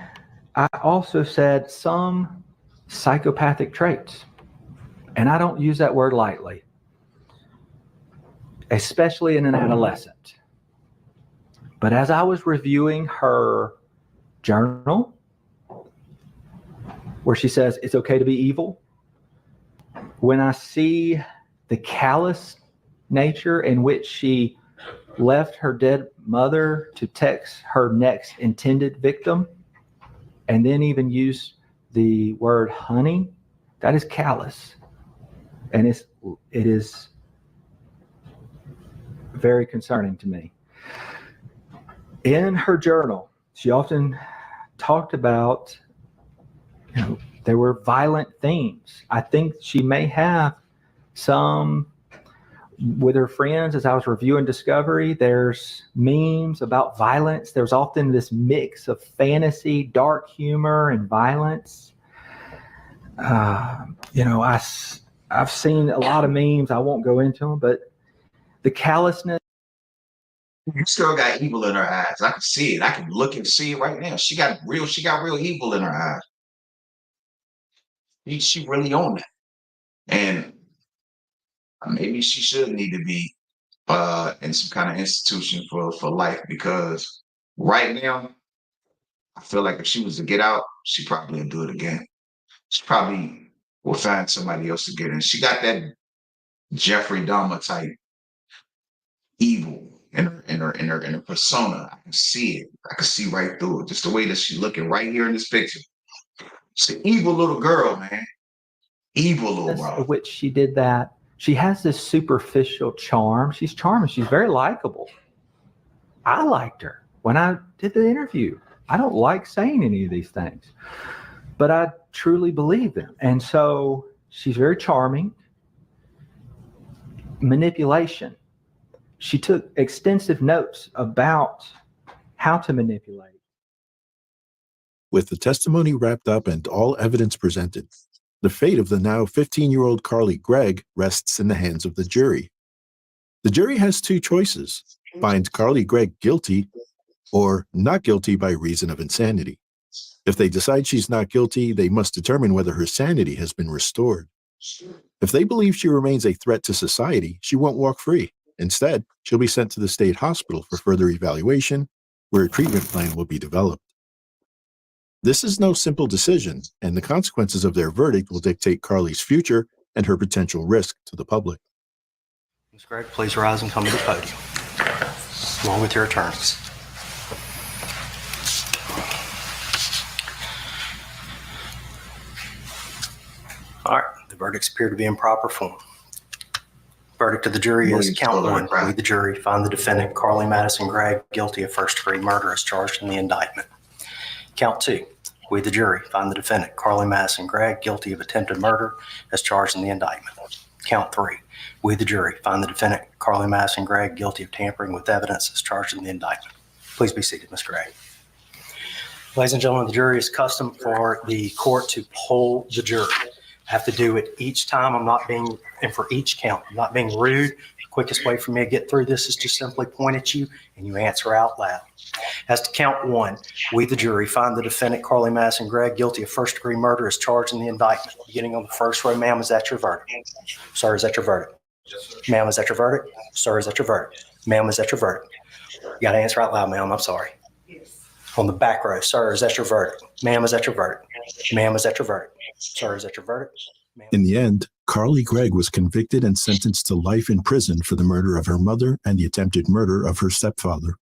I also said some psychopathic traits, and I don't use that word lightly, especially in an adolescent. But as I was reviewing her journal, where she says it's okay to be evil, when I see the callous nature in which she left her dead mother to text her next intended victim, and then even used the word honey, that is callous. And it is very concerning to me. In her journal, she often talked about there were violent themes. I think she may have some with her friends. As I was reviewing Discovery, there's memes about violence. There's often this mix of fantasy, dark humor, and violence. I've seen a lot of memes. I won't go into them, but the callousness. You still got evil in her eyes. I can see it. I can look and see it right now. She got real evil in her eyes. She really owned that. And maybe she should need to be in some kind of institution for life, because right now, I feel like if she was to get out, she probably would do it again. She probably will find somebody else to get in. She got that Jeffrey Dahmer type evil in her persona. I can see it. I can see right through it. Just the way that she's looking right here in this picture. She's an evil little girl, man. Evil little girl. Which she did that. She has this superficial charm. She's charming. She's very likable. I liked her when I did the interview. I don't like saying any of these things, but I truly believe them. And so she's very charming. Manipulation. She took extensive notes about how to manipulate. With the testimony wrapped up and all evidence presented, the fate of the now 15-year-old Carly Gregg rests in the hands of the jury. The jury has two choices: find Carly Gregg guilty or not guilty by reason of insanity. If they decide she's not guilty, they must determine whether her sanity has been restored. If they believe she remains a threat to society, she won't walk free. Instead, she'll be sent to the state hospital for further evaluation, where a treatment plan will be developed. This is no simple decision, and the consequences of their verdict will dictate Carly's future and her potential risk to the public. Ms. Gregg, please rise and come to the podium, along with your attorneys. All right, the verdicts appear to be in proper form. Verdict of the jury is count one. We, the jury, find the defendant, Carly Madison Gregg, guilty of first-degree murder as charged in the indictment. Count two. We, the jury, find the defendant, Carly Madison Gregg, guilty of attempted murder as charged in the indictment. Count three. We, the jury, find the defendant, Carly Madison Gregg, guilty of tampering with evidence as charged in the indictment. Please be seated, Ms. Gregg. Ladies and gentlemen, the jury is custom for the court to poll the jury. I have to do it each time. And for each count, I'm not being rude. The quickest way for me to get through this is to simply point at you and you answer out loud. As to count one, we, the jury, find the defendant, Carly Madison Gregg, guilty of first-degree murder as charged in the indictment. Beginning on the first row, ma'am, is that your verdict? Sir, is that your verdict? Ma'am, is that your verdict? Sir, is that your verdict? Ma'am, is that your verdict? You got to answer out loud, ma'am. I'm sorry. On the back row, sir, is that your verdict? Ma'am, is that your verdict? Ma'am, is that your verdict? Sir, is that your verdict? In the end, Carly Gregg was convicted and sentenced to life in prison for the murder of her mother and the attempted murder of her stepfather.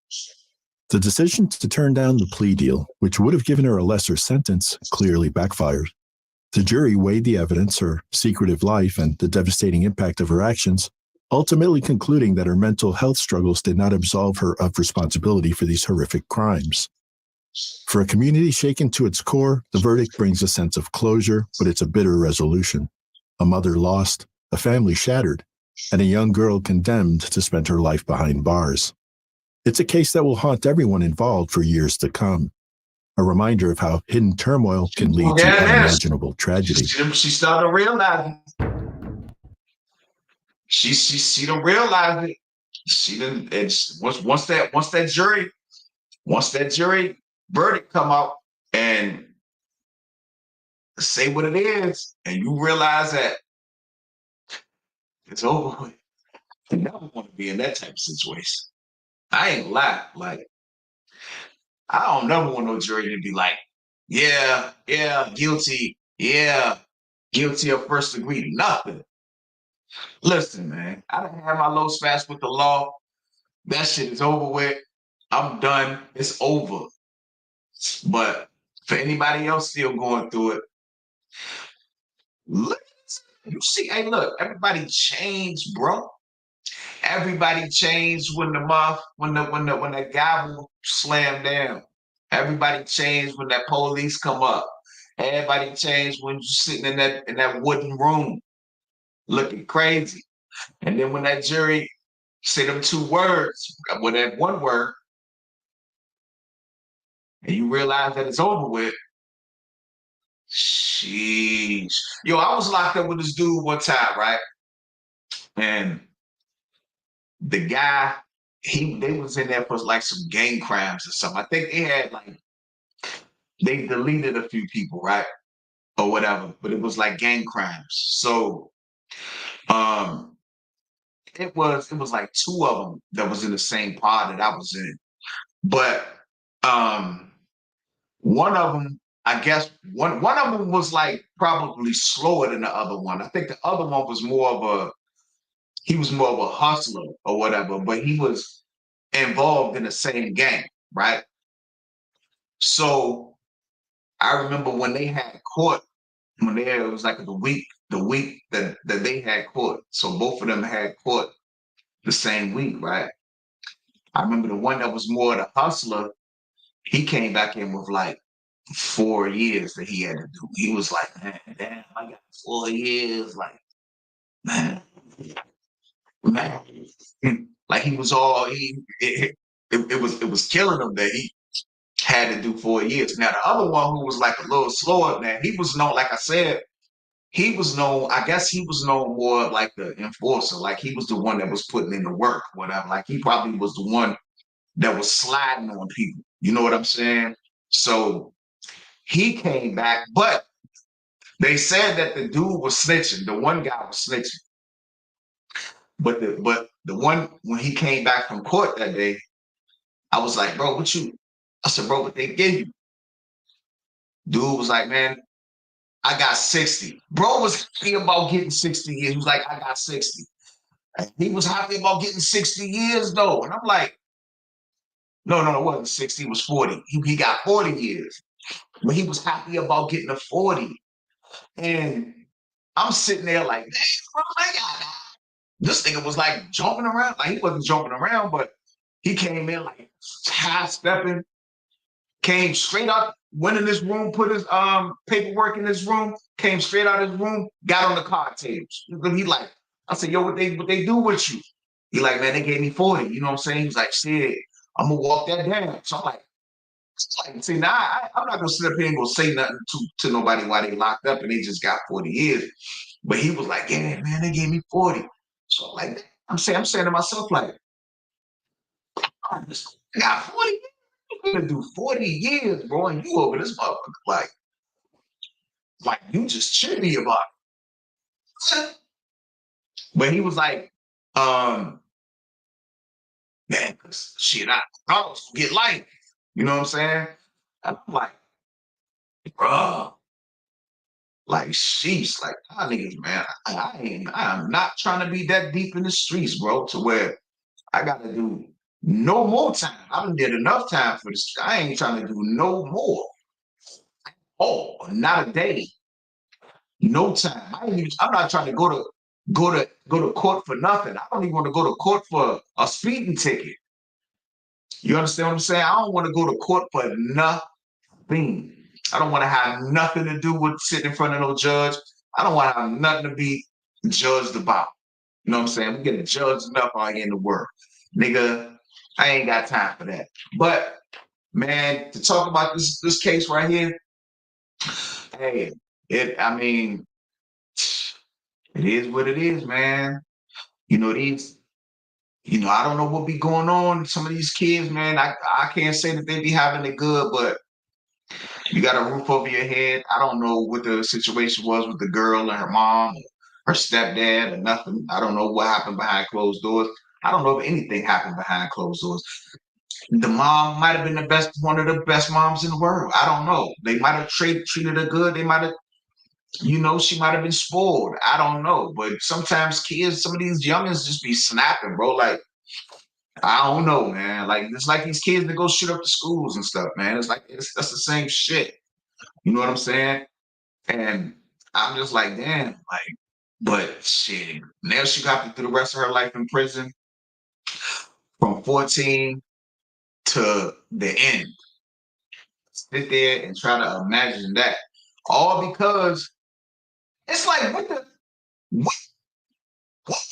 The decision to turn down the plea deal, which would have given her a lesser sentence, clearly backfired. The jury weighed the evidence, her secretive life, and the devastating impact of her actions, ultimately concluding that her mental health struggles did not absolve her of responsibility for these horrific crimes. For a community shaken to its core, the verdict brings a sense of closure, but it's a bitter resolution. A mother lost, a family shattered, and a young girl condemned to spend her life behind bars. It's a case that will haunt everyone involved for years to come. A reminder of how hidden turmoil can lead to unimaginable tragedy. She started to realize it. She don't realize it. She didn't. It's once that jury verdict come out and say what it is, and you realize that it's over with. You never want to be in that type of situation. I ain't gonna lie. Like, I don't never want no jury to be like, yeah, guilty, guilty of first degree, nothing. Listen, man, I done had my low spats with the law. That shit is over with. I'm done. It's over. But for anybody else still going through it, look, you see, hey, look, everybody changed, bro. Everybody changed when that gavel slammed down. Everybody changed when that police come up. Everybody changed when you're sitting in that wooden room, looking crazy. And then when that jury say them 2 words, well, that 1 word, and you realize that it's over with, sheesh. Yo, I was locked up with this dude one time, right? And the guy, they was in there for like some gang crimes or something. I think they deleted a few people, right? Or whatever, but it was like gang crimes. So um it was like 2 of them that was in the same pod that I was in. But um one of them, I guess one of them was like probably slower than the other one. I think the other one was more of a hustler or whatever, but he was involved in the same gang, right? So I remember when they had court, it was like the week that they had court. So both of them had court the same week, right? I remember the one that was more the hustler, he came back in with like 4 years that he had to do. He was like, man, damn, I got 4 years. Like, man, like he was all it was killing him that he had to do 4 years. Now the other one who was like a little slower, man, he was known, like I said, he was known, I guess he was known more like the enforcer. Like he was the one that was putting in the work, whatever. Like he probably was the one that was sliding on people. You know what I'm saying? So he came back, but they said that the dude was snitching. The one guy was snitching. But the one, when he came back from court that day, I was like, bro, I said, bro, what they give you? Dude was like, man, I got 60. Bro was happy about getting 60 years. He was like, I got 60. And he was happy about getting 60 years though. And I'm like, no, it wasn't 60, it was 40. He got 40 years. But he was happy about getting a 40. And I'm sitting there like, damn, bro, I got this nigga was like jumping around. Like he wasn't jumping around, but he came in like high stepping, came straight out, went in this room, put his paperwork in his room, came straight out his room, got on the card tables. He like, I said, yo, what they do with you? He like, man, they gave me 40. You know what I'm saying? He was like, shit, I'm gonna walk that down. So I'm like, see, now I'm not gonna sit up here and go say nothing to nobody while they locked up and they just got 40 years. But he was like, yeah, man, they gave me 40. So I'm like, I'm saying to myself, like, I got 40 years. You're gonna do 40 years, bro, and you over this motherfucker. Like you just chitty about it. But he was like, man, shit, I was gonna get life. You know what I'm saying? And I'm like, bro, like sheesh, like niggas, man. I am not trying to be that deep in the streets, bro, to where I gotta do no more time. I done did enough time for this. I ain't trying to do no more. Oh, not a day. No time. I'm not trying to go to court for nothing. I don't even want to go to court for a speeding ticket. You understand what I'm saying? I don't want to go to court for nothing. I don't want to have nothing to do with sitting in front of no judge. I don't want to have nothing to be judged about. You know what I'm saying? We get judged enough out here in the world. Nigga, I ain't got time for that. But man, to talk about this case right here, hey, I mean, it is what it is, man. You know, I don't know what be going on. Some of these kids, man, I can't say that they be having it good, but you got a roof over your head. I don't know what the situation was with the girl and her mom, or her stepdad, or nothing. I don't know what happened behind closed doors. I don't know if anything happened behind closed doors. The mom might have been one of the best moms in the world. I don't know. They might have treated her good. They might have, she might have been spoiled. I don't know. But sometimes kids, some of these youngins just be snapping, bro. Like, I don't know, man. Like, it's like these kids that go shoot up the schools and stuff, man. It's like, that's the same shit. You know what I'm saying? And I'm just like, damn, like, but shit, now she got to do the rest of her life in prison from 14 to the end. Sit there and try to imagine that. All because it's like, what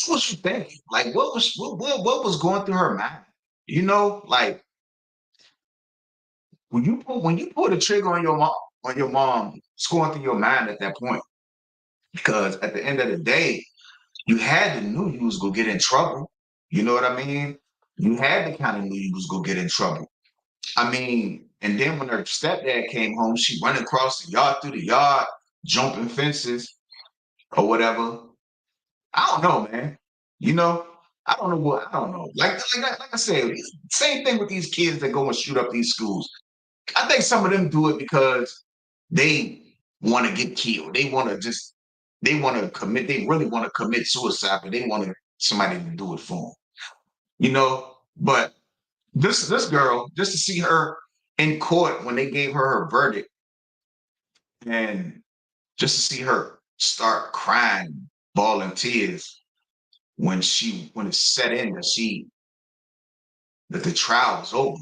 was she thinking? Like, what was going through her mind? You know, like when you pull the trigger on your mom, it's going through your mind at that point. Because at the end of the day, you had to knew you was gonna get in trouble. You know what I mean? You had to kind of knew you was gonna get in trouble. I mean, and then when her stepdad came home, she went across the yard, through the yard, jumping fences or whatever. I don't know, man. You know, I don't know what I don't know. Like I said, same thing with these kids that go and shoot up these schools. I think some of them do it because they want to get killed. They want to commit. They really want to commit suicide, but they want somebody to do it for them. You know, but this girl, just to see her in court when they gave her verdict, and just to see her start crying, bawling tears when it set in that the trial was over.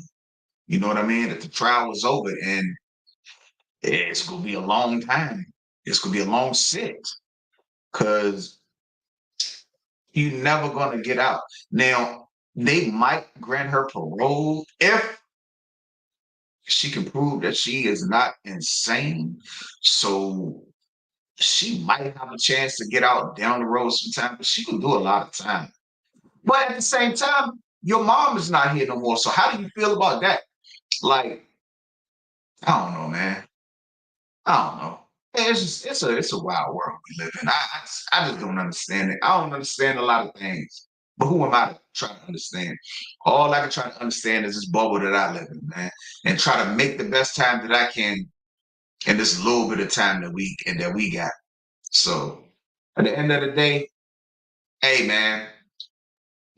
You know what I mean? That the trial was over, and it's gonna be a long time. It's gonna be a long sit because you're never gonna get out. Now they might grant her parole if she can prove that she is not insane. So she might have a chance to get out down the road sometime, but she can do a lot of time. But at the same time, your mom is not here no more. So how do you feel about that? Like, I don't know, man. I don't know. It's a wild world we live in. I just don't understand it. I don't understand a lot of things. But who am I to try to understand? All I can try to understand is this bubble that I live in, man, and try to make the best time that I can in this little bit of time that we got. So at the end of the day, hey man,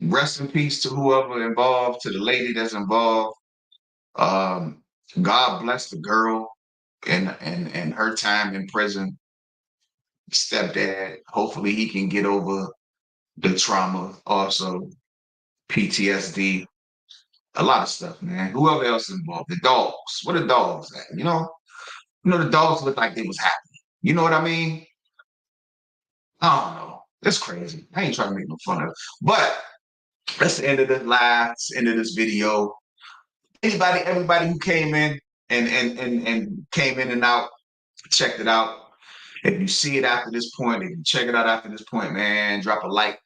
rest in peace to whoever involved, to the lady that's involved. Um, God bless the girl and her time in prison. Stepdad, hopefully he can get over the trauma, also PTSD, a lot of stuff, man. Whoever else is involved, the dogs. What are dogs at? The dogs look like they was happy. You know what I mean? I don't know. It's crazy. I ain't trying to make no fun of it. But that's the end of the live, that's the end of this video. Everybody who came in and came in and out, checked it out. If you see it after this point, if you check it out after this point, man, drop a like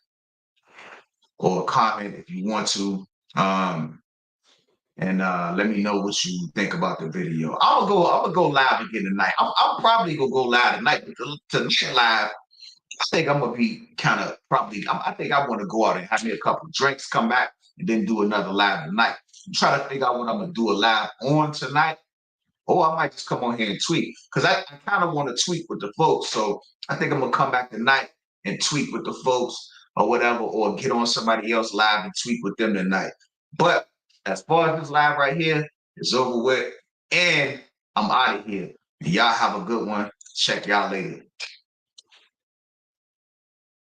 or a comment if you want to. And let me know what you think about the video. I'm gonna go live again tonight. I'm probably gonna go live tonight. Tonight live, I think I'm gonna be kind of I think I want to go out and have me a couple of drinks, come back, and then do another live tonight. I'm trying to figure out what I'm gonna do a live on tonight, or I might just come on here and tweet because I kind of want to tweet with the folks. So I think I'm gonna come back tonight and tweet with the folks or whatever, or get on somebody else live and tweet with them tonight. But as far as this live right here, it's over with, and I'm out of here. Y'all have a good one. Check y'all later.